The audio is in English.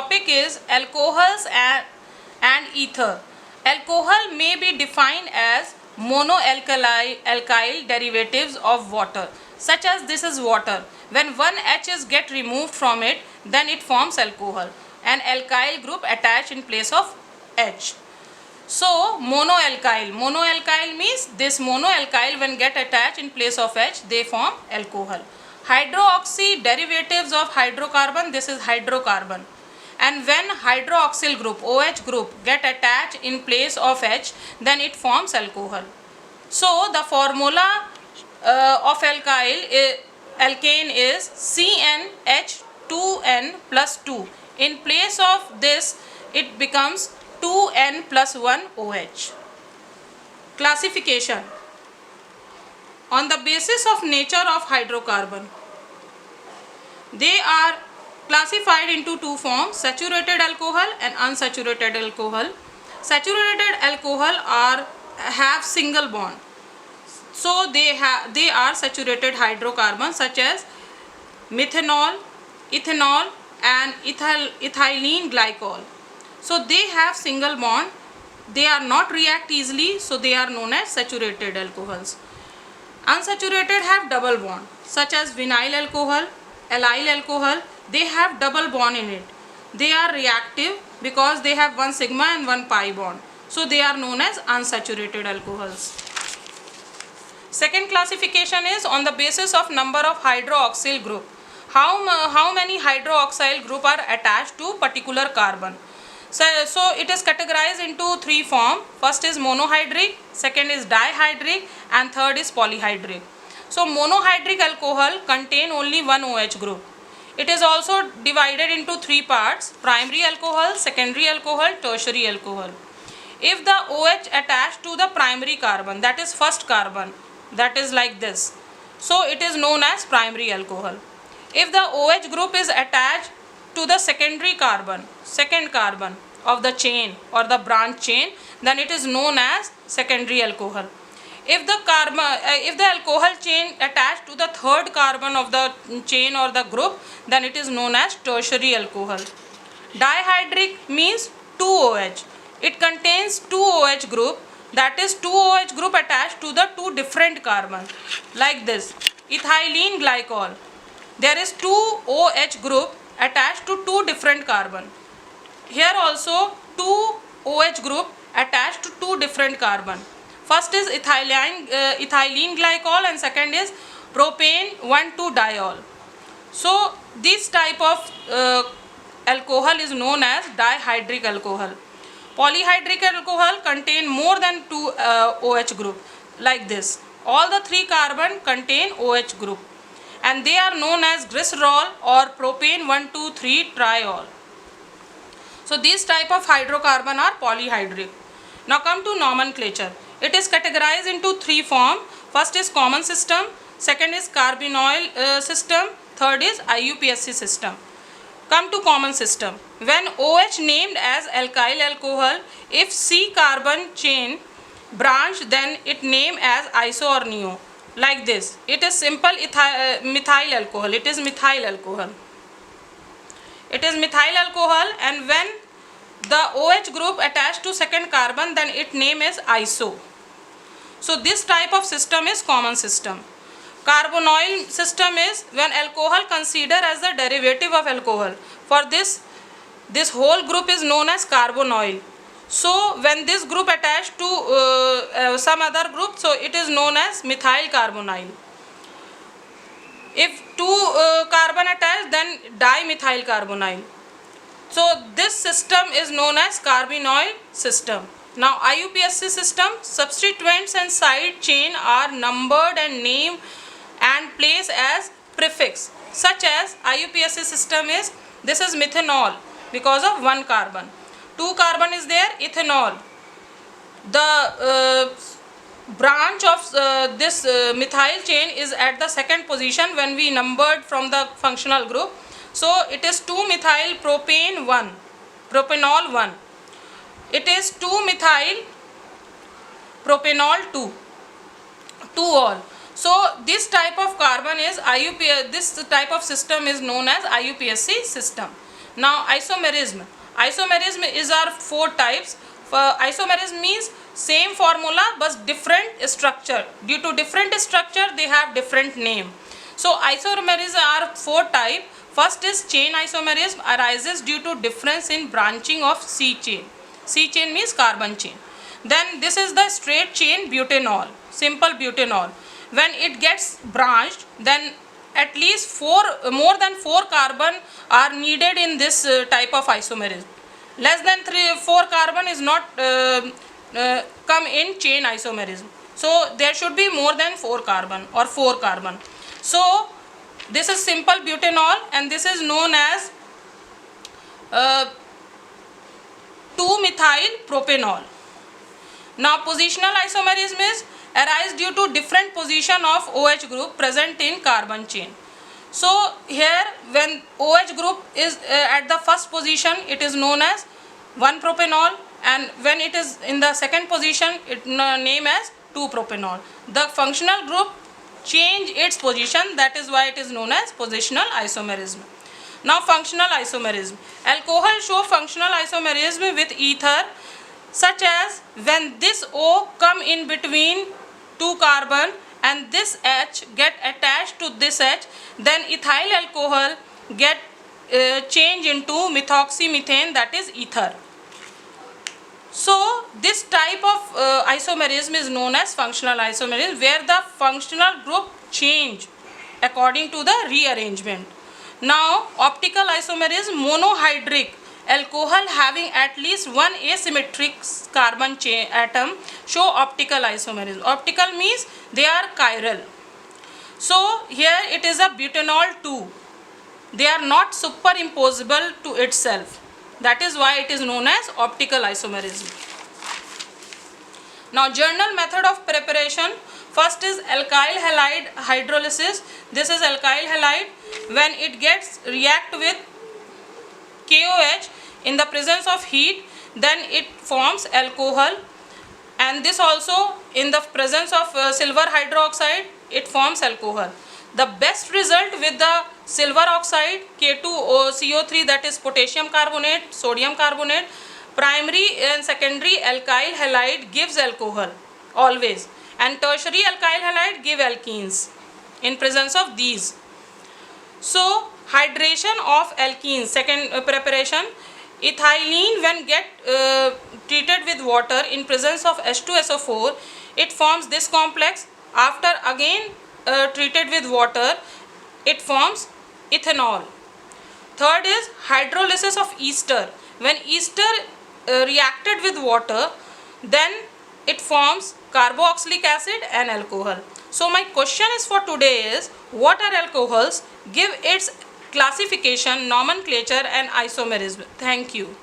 topic is alcohols and ether. Alcohol may be defined as monoalkyl derivatives of water, such as this is water. When one H is get removed from it, then it forms alcohol. An alkyl group attached in place of H. So monoalkyl means this monoalkyl when get attached in place of H, they form alcohol. Hydroxy derivatives of hydrocarbon, this is hydrocarbon. And when hydroxyl group, OH group get attached in place of H, then it forms alcohol. So the formula of alkane is CnH2n plus 2. In place of this, it becomes 2n plus 1 OH. Classification. On the basis of nature of hydrocarbon, they are classified into two forms, saturated alcohol and unsaturated alcohol. Saturated alcohol have single bond. So they are saturated hydrocarbons such as methanol, ethanol and ethylene glycol. So they have single bond, they are not react easily, so they are known as saturated alcohols. Unsaturated have double bond such as vinyl alcohol, allyl alcohol, they have double bond in it. They are reactive because they have one sigma and one pi bond. So they are known as unsaturated alcohols. Second classification is on the basis of number of hydroxyl group. How many hydroxyl group are attached to particular carbon. So it is categorized into three forms. First is monohydric, second is dihydric and third is polyhydric. So monohydric alcohol contain only one OH group. It is also divided into three parts: primary alcohol, secondary alcohol, tertiary alcohol. If the OH attached to the primary carbon, that is first carbon, that is like this, so it is known as primary alcohol. If the OH group is attached to the secondary carbon, second carbon of the chain or the branch chain, then it is known as secondary alcohol. If the alcohol chain attached to the third carbon of the chain or the group, then it is known as tertiary alcohol. Dihydric means 2OH. It contains 2 OH group, that is 2 OH group attached to the two different carbon, like this. Ethylene glycol, there is 2 OH group attached to two different carbon. Here also 2 OH group attached to two different carbon. First is ethylene glycol and second is propane 1,2-diol. So this type of alcohol is known as dihydric alcohol. Polyhydric alcohol contain more than 2 OH group, like this. All the three carbon contain OH group and they are known as glycerol or propane 1,2,3-triol. So these type of hydrocarbon are polyhydric. Now come to nomenclature. It is categorized into three forms. First is common system, second is carbonyl system, third is IUPAC system. Come to common system. When OH named as alkyl alcohol, if C carbon chain branch, then it named as iso or neo, like this. It is simple methyl alcohol. It is methyl alcohol. It is methyl alcohol, and when the OH group attached to second carbon, then its name is iso. So this type of system is common system. Carbonyl system is when alcohol considered as the derivative of alcohol. For this whole group is known as carbonyl. So when this group attached to some other group, so it is known as methyl carbonyl. If two carbon attached, then dimethyl carbonyl. So this system is known as carbonyl system. Now IUPAC system, substituents and side chain are numbered and named and placed as prefix, such as IUPAC system is, this is methanol because of one carbon, 2 carbon is there, ethanol. The branch of this methyl chain is at the second position when we numbered from the functional group. So it is 2-methyl propane 1, propanol 1. It is 2-methyl propanol 2, 2-ol. So this type of carbon is this type of system is known as IUPAC system. Now isomerism. Isomerism is our 4 types. Isomerism means same formula but different structure. Due to different structure they have different name. So isomerism are 4 type. First is chain isomerism, arises due to difference in branching of C chain. C chain means carbon chain. Then this is the straight chain butanol, simple butanol. When it gets branched, then at least more than 4 carbon are needed in this type of isomerism. Less than 4 carbon is not come in chain isomerism. So there should be more than 4 carbon or 4 carbon. So this is simple butanol, and this is known as 2-methyl propanol. Now positional isomerism is arise due to different position of OH group present in carbon chain. So here when OH group is at the first position, it is known as 1-propanol, and when it is in the second position, it name as 2-propanol. The functional group change its position, that is why it is known as positional isomerism. Now functional isomerism. Alcohol show functional isomerism with ether, such as when this O come in between 2 carbon and this H get attached to this H, then ethyl alcohol get change into methoxymethane, that is ether. So this type of isomerism is known as functional isomerism, where the functional group change according to the rearrangement. Now optical isomerism, monohydric alcohol having at least one asymmetric carbon chain atom show optical isomerism. Optical means they are chiral. So here it is a butanol 2. They are not superimposable to itself. That is why it is known as optical isomerism. Now journal method of preparation. First is alkyl halide hydrolysis. This is alkyl halide. When it gets react with KOH in the presence of heat, then it forms alcohol, and this also in the presence of silver hydroxide, it forms alcohol. The best result with the silver oxide, K2CO3, that is potassium carbonate, sodium carbonate, primary and secondary alkyl halide gives alcohol always, and tertiary alkyl halide give alkenes in presence of these. So hydration of alkenes, second preparation, ethylene when get treated with water in presence of H2SO4, it forms this complex. After again treated with water, it forms ethanol. Third is hydrolysis of ester. When ester reacted with water, then it forms carboxylic acid and alcohol. So my question is for today is, what are alcohols? Give its classification, nomenclature and isomerism. Thank you.